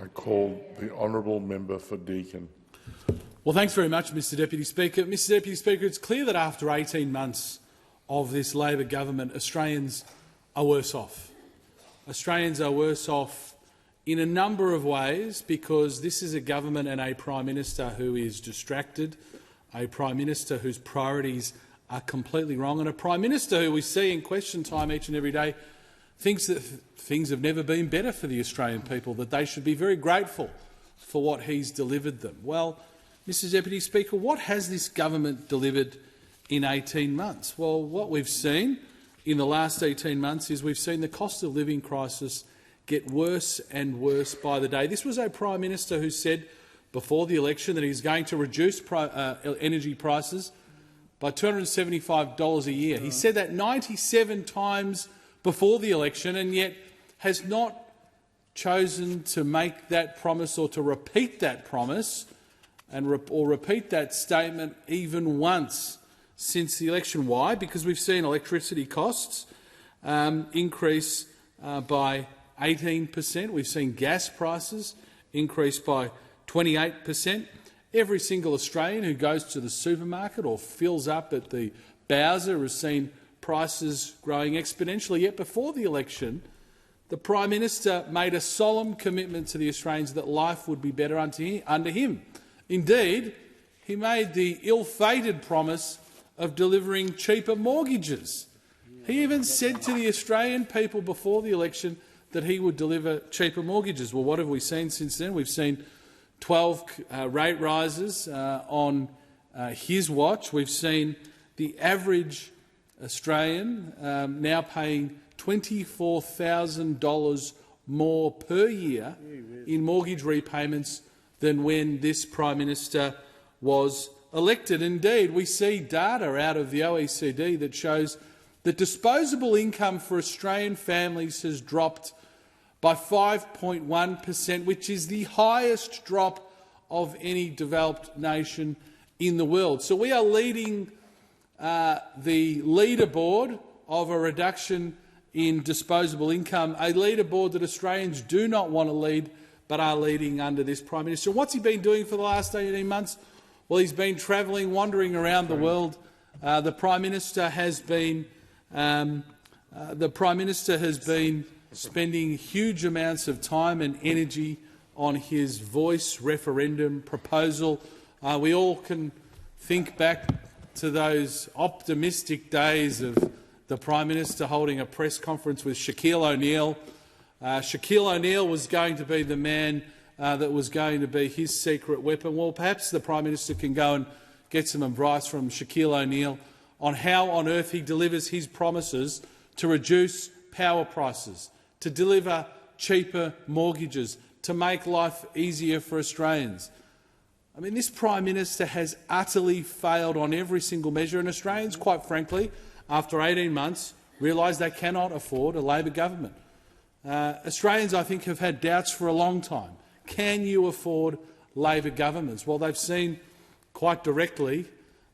I call the honourable member for Deakin. Well, thanks very much, Mr Deputy Speaker. Mr Deputy Speaker, it's clear that after 18 months of this Labor government, Australians are worse off. Australians are worse off in a number of ways because this is a government and a Prime Minister who is distracted, a Prime Minister whose priorities are completely wrong, and a Prime Minister who we see in question time each and every day thinks that things have never been better for the Australian people, that they should be very grateful for what he's delivered them. Well, Mr Deputy Speaker, what has this government delivered in 18 months? Well, what we've seen in the last 18 months is we've seen the cost of living crisis get worse and worse by the day. This was a Prime Minister who said before the election that he's going to reduce energy prices by $275 a year. He said that 97 times before the election and yet has not chosen to make that promise or to repeat that promise or repeat that statement even once since the election. Why? Because we've seen electricity costs increase by 18%. We've seen gas prices increase by 28%. Every single Australian who goes to the supermarket or fills up at the Bowser has seen prices growing exponentially. Yet before the election, the Prime Minister made a solemn commitment to the Australians that life would be better under him. Indeed, he made the ill-fated promise of delivering cheaper mortgages. He even said to the Australian people before the election that he would deliver cheaper mortgages. Well, what have we seen since then? We've seen 12 rate rises on his watch. We've seen the average Australian now paying $24,000 more per year in mortgage repayments than when this Prime Minister was elected. Indeed, we see data out of the OECD that shows that disposable income for Australian families has dropped by 5.1%, which is the highest drop of any developed nation in the world. So we are leading the leaderboard of a reduction in disposable income, a leaderboard that Australians do not want to lead but are leading under this Prime Minister. What's he been doing for the last 18 months? Well, he's been travelling, wandering around the world. The Prime Minister has been spending huge amounts of time and energy on his voice referendum proposal. We all can think back to those optimistic days of the Prime Minister holding a press conference with Shaquille O'Neal. Shaquille O'Neal was going to be the man that was going to be his secret weapon. Well, perhaps the Prime Minister can go and get some advice from Shaquille O'Neal on how on earth he delivers his promises to reduce power prices, to deliver cheaper mortgages, to make life easier for Australians. I mean, this Prime Minister has utterly failed on every single measure, and Australians, quite frankly, after 18 months, realise they cannot afford a Labor government. Australians, I think, have had doubts for a long time. Can you afford Labor governments? Well, they've seen quite directly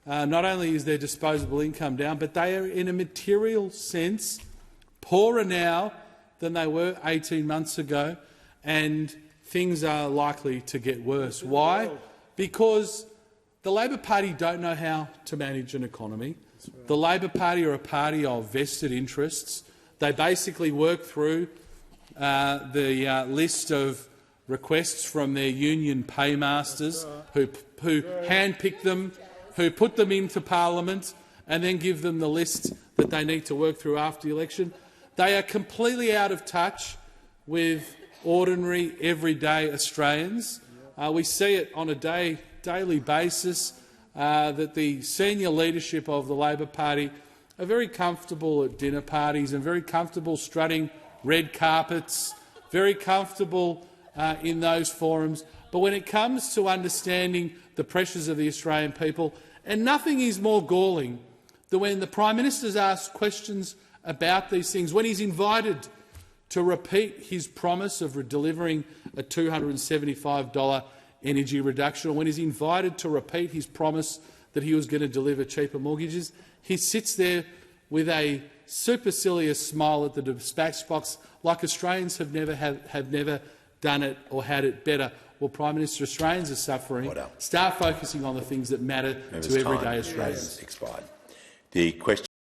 not only is their disposable income down, but they are, in a material sense, poorer now than they were 18 months ago, and things are likely to get worse. Why? Because the Labor Party don't know how to manage an economy. The Labor Party are a party of vested interests. They basically work through the list of requests from their union paymasters who handpick them, who put them into Parliament and then give them the list that they need to work through after the election. They are completely out of touch with ordinary, everyday Australians. We see it on a daily basis that the senior leadership of the Labor Party are very comfortable at dinner parties and very comfortable strutting red carpets, very comfortable in those forums. But when it comes to understanding the pressures of the Australian people, and nothing is more galling than when the Prime Minister is asked questions about these things, when he's invited to repeat his promise of delivering a $275 energy reduction, or when he's invited to repeat his promise that he was going to deliver cheaper mortgages, he sits there with a supercilious smile at the dispatch box like Australians have never done it or had it better. Well, Prime Minister, Australians are suffering. Order. Start focusing on the things that matter to everyday Australians. Expired. The question